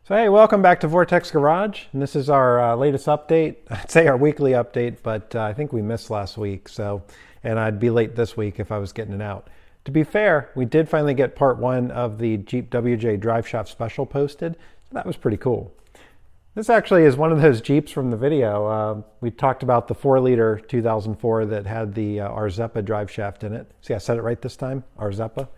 So hey, welcome back to Vortex Garage, and this is our latest update. I'd say our weekly update, but I think we missed last week, and I'd be late this week if I was getting it out. To be fair, we did finally get part one of the Jeep WJ Drive Shaft Special posted, so that was pretty cool. This actually is one of those Jeeps from the video. We talked about the 4-liter 2004 that had the Arzeppa drive shaft in it. See, I said it right this time, Arzeppa.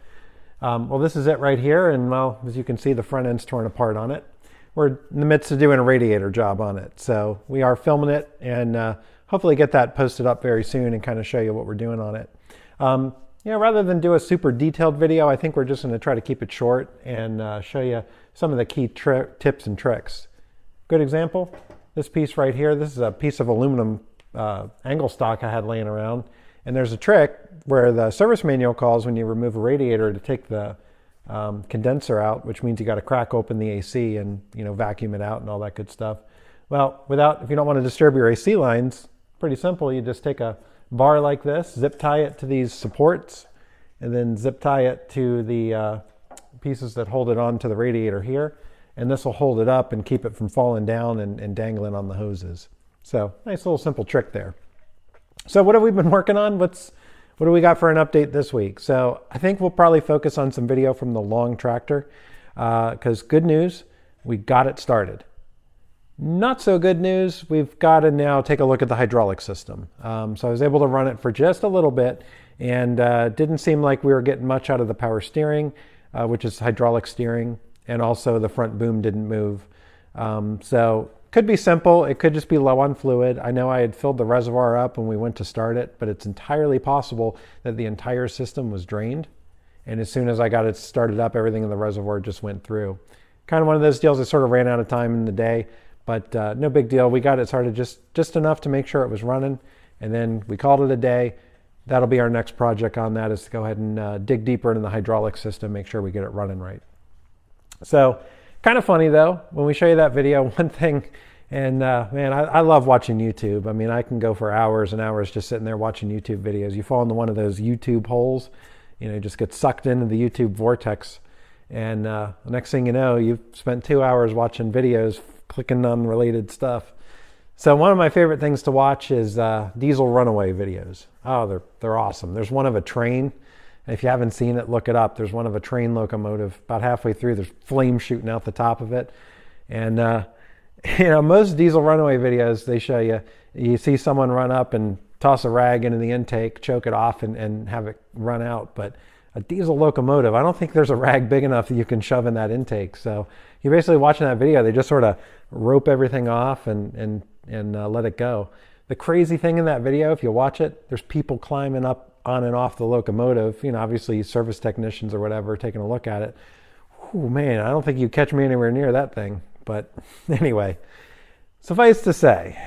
Well, this is it right here, and well, as you can see, the front end's torn apart on it. We're in the midst of doing a radiator job on it, so we are filming it and hopefully get that posted up very soon and kind of show you what we're doing on it. Rather than do a super detailed video, I think we're just going to try to keep it short and show you some of the key tips and tricks. Good example, this piece right here. This is a piece of aluminum angle stock I had laying around, and there's a trick where the service manual calls when you remove a radiator to take the condenser out, which means you got to crack open the AC and vacuum it out and all that good stuff. Well, if you don't want to disturb your AC lines, pretty simple. You just take a bar like this, zip tie it to these supports, and then zip tie it to the pieces that hold it on to the radiator here, and this will hold it up and keep it from falling down and dangling on the hoses. So nice little simple trick there. So what have we been working on? What do we got for an update this week? So I think we'll probably focus on some video from the long tractor because good news, we got it started. Not so good news, we've got to now take a look at the hydraulic system. So I was able to run it for just a little bit and didn't seem like we were getting much out of the power steering, which is hydraulic steering, and also the front boom didn't move. So could be simple. It could just be low on fluid. I know I had filled the reservoir up when we went to start it, but it's entirely possible that the entire system was drained. And as soon as I got it started up, everything in the reservoir just went through. Kind of one of those deals that sort of ran out of time in the day, but no big deal. We got it started just enough to make sure it was running, and then we called it a day. That'll be our next project on that, is to go ahead and dig deeper into the hydraulic system, make sure we get it running right. So, kind of funny though, when we show you that video, one thing, and man, I love watching YouTube. I mean, I can go for hours and hours just sitting there watching YouTube videos. You fall into one of those YouTube holes, you just get sucked into the YouTube vortex. And the next thing you know, you've spent 2 hours watching videos, clicking on related stuff. So one of my favorite things to watch is diesel runaway videos. Oh, they're awesome. There's one of a train. If you haven't seen it, look it up. There's one of a train locomotive. About halfway through, there's flames shooting out the top of it. And, most diesel runaway videos, they show you see someone run up and toss a rag into the intake, choke it off, and have it run out. But a diesel locomotive, I don't think there's a rag big enough that you can shove in that intake. So you're basically watching that video. They just sort of rope everything off and let it go. The crazy thing in that video, if you watch it, there's people climbing up on and off the locomotive, obviously service technicians or whatever taking a look at it. Oh man, I don't think you'd catch me anywhere near that thing. But anyway, suffice to say,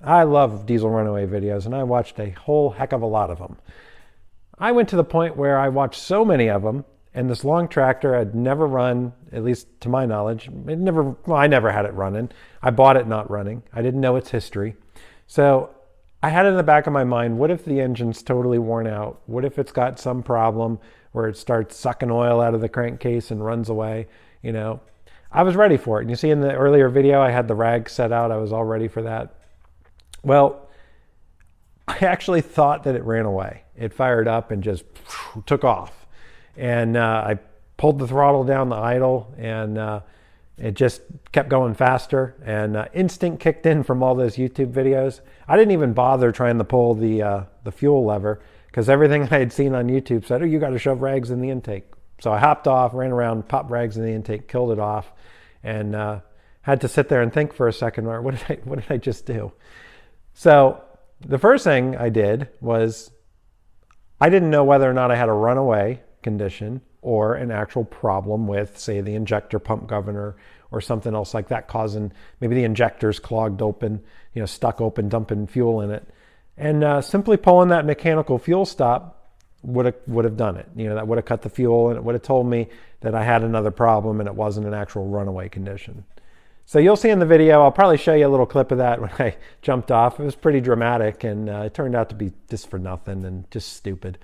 I love diesel runaway videos, and I watched a whole heck of a lot of them. I went to the point where I watched so many of them, and this long tractor had never run, at least to my knowledge. I never had it running. I bought it not running. I didn't know its history. So I had it in the back of my mind, what if the engine's totally worn out? What if it's got some problem where it starts sucking oil out of the crankcase and runs away? I was ready for it. And you see in the earlier video, I had the rag set out. I was all ready for that. Well, I actually thought that it ran away. It fired up and just took off. And I pulled the throttle down the idle, and it just kept going faster, and instinct kicked in from all those YouTube videos. I didn't even bother trying to pull the fuel lever, because everything I had seen on YouTube said, oh, you got to shove rags in the intake. So I hopped off, ran around, popped rags in the intake, killed it off, and had to sit there and think for a second, what did I just do? So the first thing I did was I didn't know whether or not I had a runaway condition or an actual problem with, say, the injector pump governor or something else like that, causing maybe the injector's clogged open, stuck open, dumping fuel in it. And simply pulling that mechanical fuel stop would have done it. That would have cut the fuel, and it would have told me that I had another problem and it wasn't an actual runaway condition. So you'll see in the video, I'll probably show you a little clip of that when I jumped off. It was pretty dramatic, and it turned out to be just for nothing and just stupid.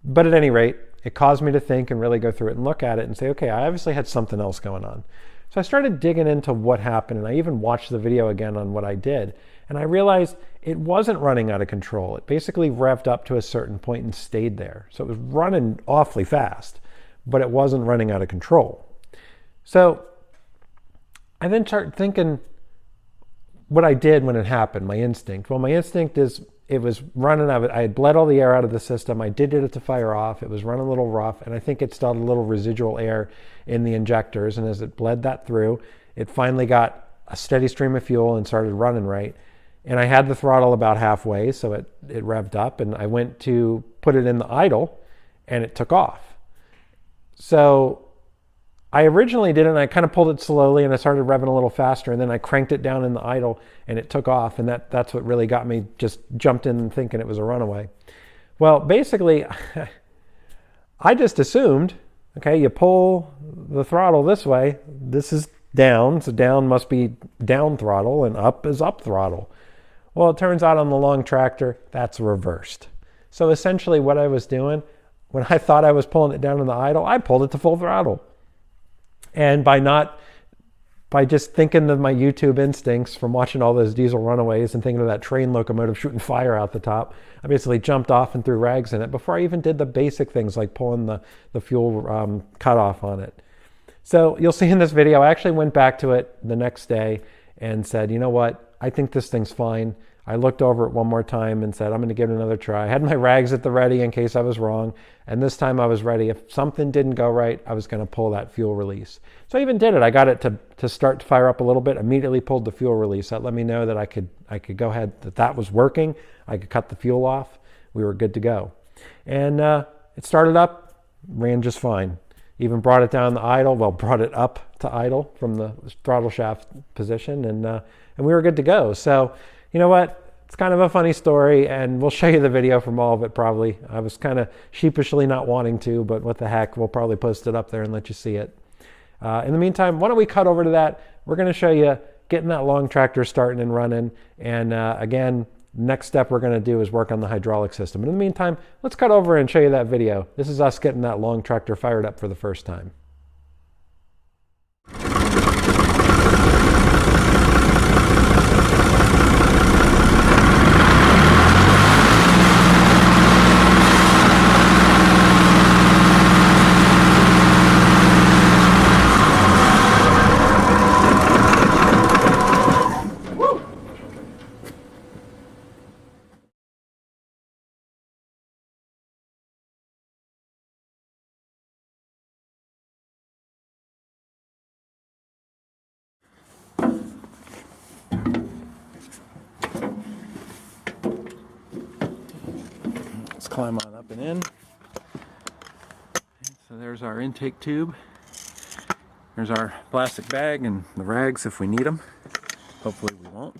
But at any rate, it caused me to think and really go through it and look at it and say, okay, I obviously had something else going on. So I started digging into what happened, and I even watched the video again on what I did. And I realized it wasn't running out of control. It basically revved up to a certain point and stayed there. So it was running awfully fast, but it wasn't running out of control. So I then started thinking what I did when it happened, my instinct. Well, my instinct is it was running out of it. I had bled all the air out of the system. I did get it to fire off. It was running a little rough, and I think it still had a little residual air in the injectors. And as it bled that through, it finally got a steady stream of fuel and started running right. And I had the throttle about halfway, so it revved up, and I went to put it in the idle, and it took off. So I originally did it, and I kind of pulled it slowly, and I started revving a little faster, and then I cranked it down in the idle, and it took off, and that's what really got me, just jumped in thinking it was a runaway. Well, basically, I just assumed, okay, you pull the throttle this way, this is down, so down must be down throttle, and up is up throttle. Well, it turns out on the long tractor, that's reversed. So essentially what I was doing, when I thought I was pulling it down in the idle, I pulled it to full throttle. And by just thinking of my YouTube instincts from watching all those diesel runaways and thinking of that train locomotive shooting fire out the top, I basically jumped off and threw rags in it before I even did the basic things like pulling the fuel cutoff on it. So you'll see in this video, I actually went back to it the next day and said, you know what? I think this thing's fine. I looked over it one more time and said, I'm going to give it another try. I had my rags at the ready in case I was wrong. And this time I was ready. If something didn't go right, I was going to pull that fuel release. So I even did it. I got it to start to fire up a little bit, immediately pulled the fuel release. That let me know that I could go ahead, that was working. I could cut the fuel off. We were good to go. And it started up, ran just fine. Even brought it down the idle, brought it up to idle from the throttle shaft position, and we were good to go. So, you know what? It's kind of a funny story, and we'll show you the video from all of it probably. I was kind of sheepishly not wanting to, but what the heck, we'll probably post it up there and let you see it. In the meantime, why don't we cut over to that? We're going to show you getting that long tractor starting and running, and again, next step we're going to do is work on the hydraulic system. And in the meantime, let's cut over and show you that video. This is us getting that long tractor fired up for the first time. Let's climb on up and in. So there's our intake tube. There's our plastic bag and the rags if we need them. Hopefully we won't.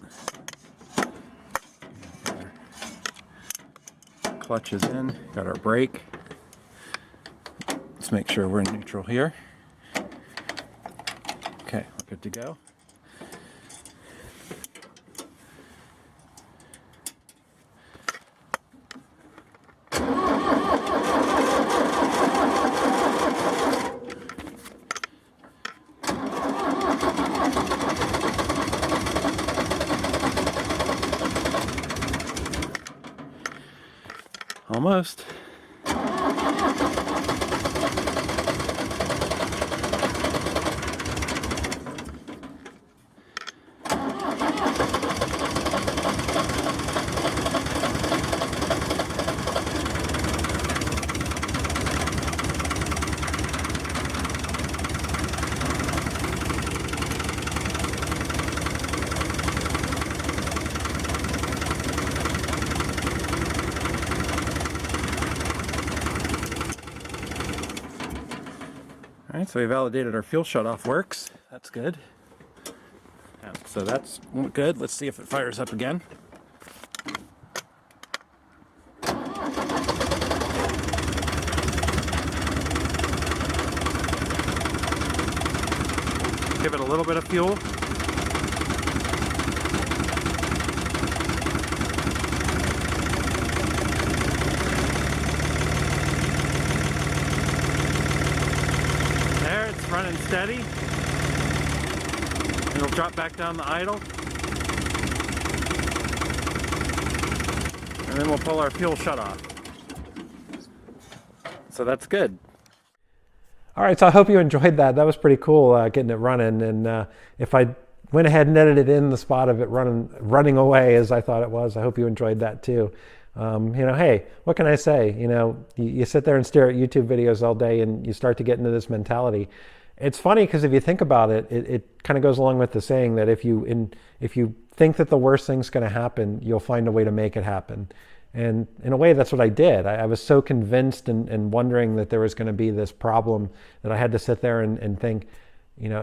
Our clutch is in. Got our brake. Let's make sure we're in neutral here. Okay, we're good to go. Almost. Alright, so we validated our fuel shutoff works. That's good. Yeah, so that's good. Let's see if it fires up again. Give it a little bit of fuel. Running steady. drop back down the idle. And then we'll pull our fuel shut off. So that's good. All right, so I hope you enjoyed that. That was pretty cool getting it running. And if I went ahead and edited in the spot of it running away as I thought it was, I hope you enjoyed that too. Hey, what can I say? You sit there and stare at YouTube videos all day and you start to get into this mentality. It's funny because if you think about it, it kind of goes along with the saying that if you think that the worst thing's going to happen, you'll find a way to make it happen. And in a way, that's what I did. I was so convinced and wondering that there was going to be this problem that I had to sit there and think,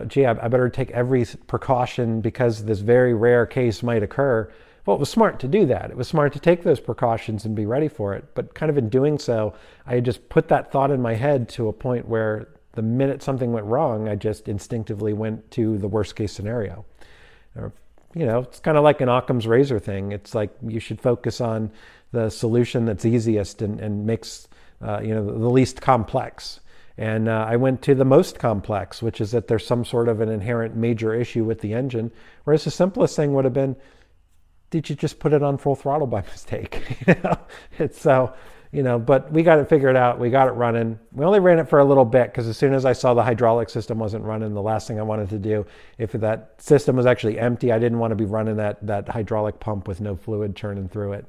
gee, I better take every precaution because this very rare case might occur. Well, it was smart to do that. It was smart to take those precautions and be ready for it. But kind of in doing so, I just put that thought in my head to a point where the minute something went wrong, I just instinctively went to the worst case scenario. It's kind of like an Occam's razor thing. It's like you should focus on the solution that's easiest and makes the least complex. And I went to the most complex, which is that there's some sort of an inherent major issue with the engine, whereas the simplest thing would have been, did you just put it on full throttle by mistake? It's so, but we got it figured out. We got it running. We only ran it for a little bit because as soon as I saw the hydraulic system wasn't running, the last thing I wanted to do, if that system was actually empty, I didn't want to be running that hydraulic pump with no fluid churning through it.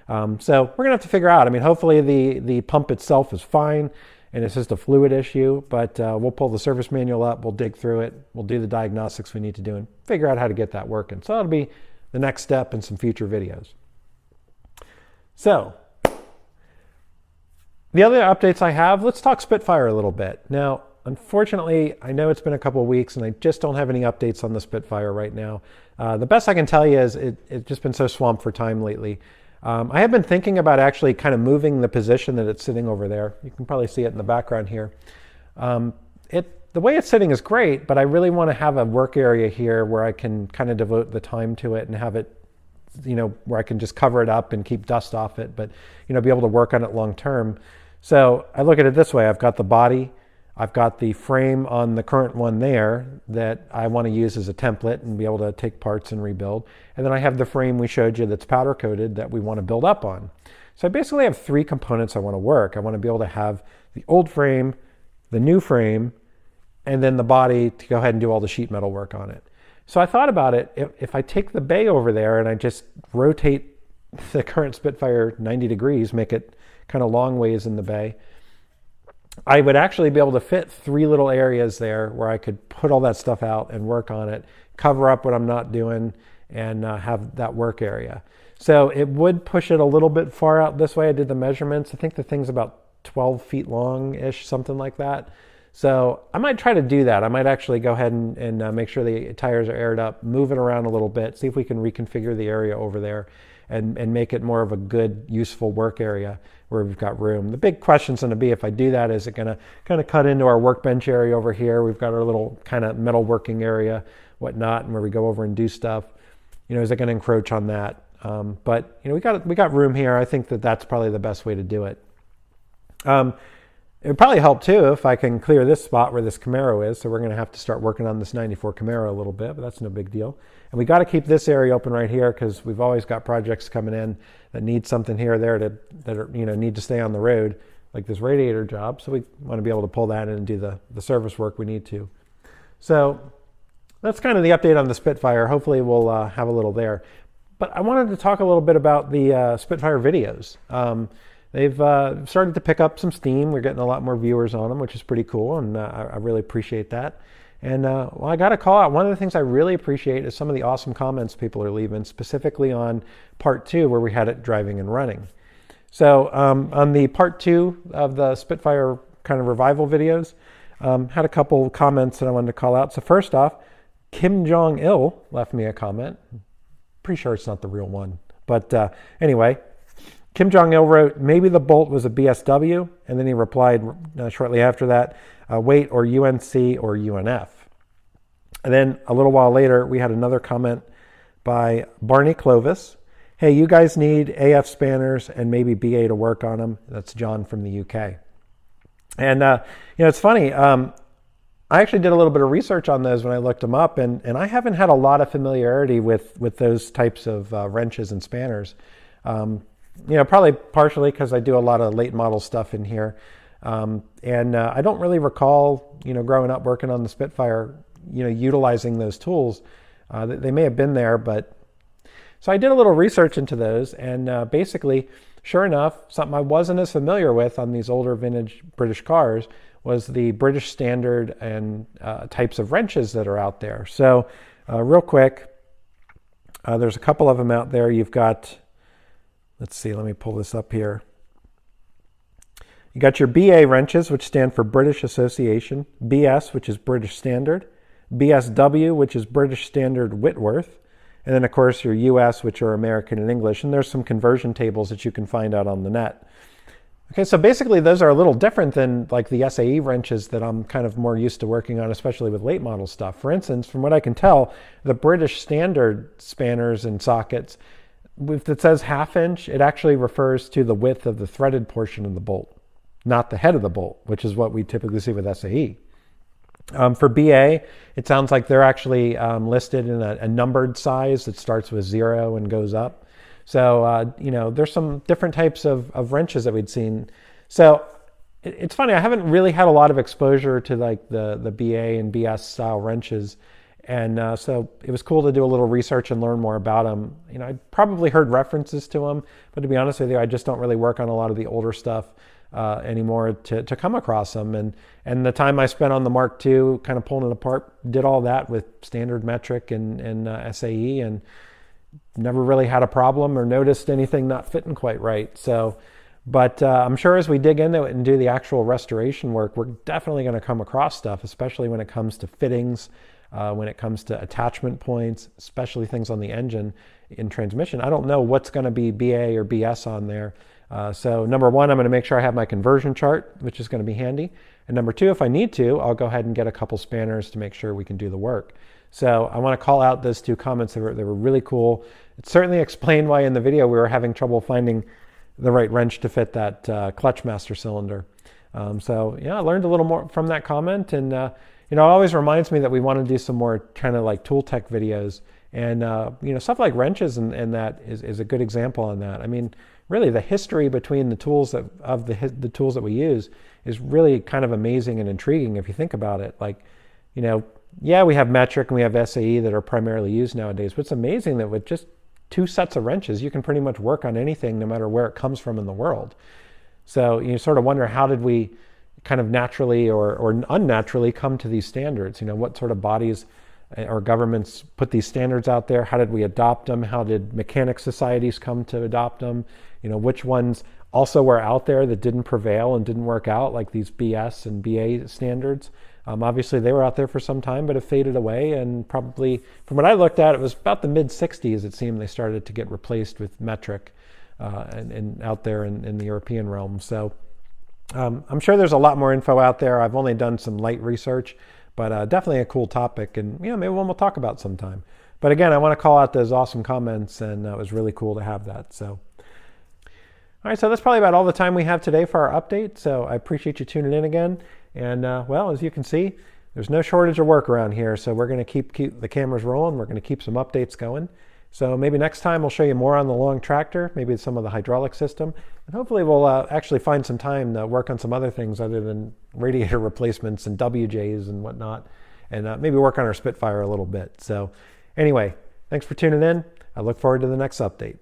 So we're gonna have to figure out. Hopefully the pump itself is fine and it's just a fluid issue, but we'll pull the service manual up, we'll dig through it, we'll do the diagnostics we need to do and figure out how to get that working. So that'll be the next step in some future videos. So the other updates I have, let's talk Spitfire a little bit. Now, unfortunately, I know it's been a couple of weeks and I just don't have any updates on the Spitfire right now. The best I can tell you is it's just been so swamped for time lately. I have been thinking about actually kind of moving the position that it's sitting over there. You can probably see it in the background here. The way it's sitting is great, but I really want to have a work area here where I can kind of devote the time to it and have it, where I can just cover it up and keep dust off it, but, be able to work on it long term. So I look at it this way. I've got the body, I've got the frame on the current one there that I want to use as a template and be able to take parts and rebuild. And then I have the frame we showed you that's powder coated that we want to build up on. So I basically have three components I want to work. I want to be able to have the old frame, the new frame, and then the body to go ahead and do all the sheet metal work on it. So I thought about it, if I take the bay over there and I just rotate the current Spitfire 90 degrees, make it kind of long ways in the bay, I would actually be able to fit three little areas there where I could put all that stuff out and work on it, cover up what I'm not doing, and have that work area. So it would push it a little bit far out this way. I did the measurements. I think the thing's about 12 feet long-ish, something like that. So I might try to do that. I might actually go ahead and make sure the tires are aired up, move it around a little bit, see if we can reconfigure the area over there and make it more of a good, useful work area where we've got room. The big question's going to be, if I do that, is it going to kind of cut into our workbench area over here? We've got our little kind of metal working area, whatnot, and where we go over and do stuff. Is it going to encroach on that? But we got room here. I think that's probably the best way to do it. It would probably help too if I can clear this spot where this Camaro is. So we're going to have to start working on this 94 Camaro a little bit, but that's no big deal. And we got to keep this area open right here because we've always got projects coming in that need something here or there that are, need to stay on the road, like this radiator job. So we want to be able to pull that in and do the service work we need to. So that's kind of the update on the Spitfire. Hopefully we'll have a little there. But I wanted to talk a little bit about the Spitfire videos. They've started to pick up some steam. We're getting a lot more viewers on them, which is pretty cool, and I really appreciate that. And I got to call out, one of the things I really appreciate is some of the awesome comments people are leaving, specifically on part 2, where we had it driving and running. So on the part 2 of the Spitfire kind of revival videos, had a couple comments that I wanted to call out. So first off, Kim Jong-il left me a comment. Pretty sure it's not the real one. But anyway, Kim Jong-il wrote, maybe the Bolt was a BSW, and then he replied shortly after that, wait, or UNC or UNF. And then a little while later, we had another comment by Barney Clovis. Hey, you guys need AF spanners and maybe BA to work on them. That's John from the UK. And, it's funny. I actually did a little bit of research on those when I looked them up, and I haven't had a lot of familiarity with those types of wrenches and spanners. Probably partially because I do a lot of late model stuff in here. And I don't really recall, growing up working on the Spitfire, utilizing those tools. They may have been there, but so I did a little research into those, and basically, sure enough, something I wasn't as familiar with on these older vintage British cars was the British standard and types of wrenches that are out there. So real quick, there's a couple of them out there. You've got, let's see, let me pull this up here. You got your BA wrenches, which stand for British Association, BS, which is British Standard, BSW, which is British Standard Whitworth, and then, of course, your US, which are American and English, and there's some conversion tables that you can find out on the net. Okay, so basically those are a little different than like the SAE wrenches that I'm kind of more used to working on, especially with late model stuff. For instance, from what I can tell, the British Standard spanners and sockets, if it says 1/2 inch, it actually refers to the width of the threaded portion of the bolt, not the head of the bolt, which is what we typically see with SAE. For BA, it sounds like they're actually listed in a numbered size that starts with 0 and goes up. So, there's some different types of wrenches that we'd seen. So it's funny, I haven't really had a lot of exposure to like the BA and BS style wrenches. And so it was cool to do a little research and learn more about them. I probably heard references to them, but to be honest with you, I just don't really work on a lot of the older stuff anymore to come across them. And the time I spent on the Mark II, kind of pulling it apart, did all that with standard metric and SAE, and never really had a problem or noticed anything not fitting quite right. So, but I'm sure as we dig into it and do the actual restoration work, we're definitely going to come across stuff, especially when it comes to fittings, when it comes to attachment points, especially things on the engine in transmission. I don't know what's going to be BA or BS on there. So number one, I'm going to make sure I have my conversion chart, which is going to be handy. And number two, if I need to, I'll go ahead and get a couple spanners to make sure we can do the work. So I want to call out those two comments. They were really cool. It certainly explained why in the video we were having trouble finding the right wrench to fit that clutch master cylinder. So yeah, I learned a little more from that comment. And it always reminds me that we want to do some more kind of like tool tech videos. And stuff like wrenches and that is a good example on that. I mean, really the history between the tools the tools that we use is really kind of amazing and intriguing if you think about it. Like, yeah, we have metric and we have SAE that are primarily used nowadays, but it's amazing that with just 2 sets of wrenches, you can pretty much work on anything no matter where it comes from in the world. So you sort of wonder, how did we kind of naturally or unnaturally come to these standards? What sort of bodies or governments put these standards out there? How did we adopt them? How did mechanic societies come to adopt them? Which ones also were out there that didn't prevail and didn't work out, like these BS and BA standards? Obviously, they were out there for some time, but have faded away. And probably, from what I looked at, it was about the mid-'60s, it seemed, they started to get replaced with metric and out there in the European realm. So I'm sure there's a lot more info out there. I've only done some light research, but definitely a cool topic. And maybe one we'll talk about sometime. But again, I want to call out those awesome comments, and it was really cool to have that. So, all right, so that's probably about all the time we have today for our update. So I appreciate you tuning in again. And well, as you can see, there's no shortage of work around here. So we're going to keep the cameras rolling. We're going to keep some updates going. So maybe next time we'll show you more on the long tractor, maybe some of the hydraulic system. And hopefully we'll actually find some time to work on some other things other than radiator replacements and WJs and whatnot. And maybe work on our Spitfire a little bit. So anyway, thanks for tuning in. I look forward to the next update.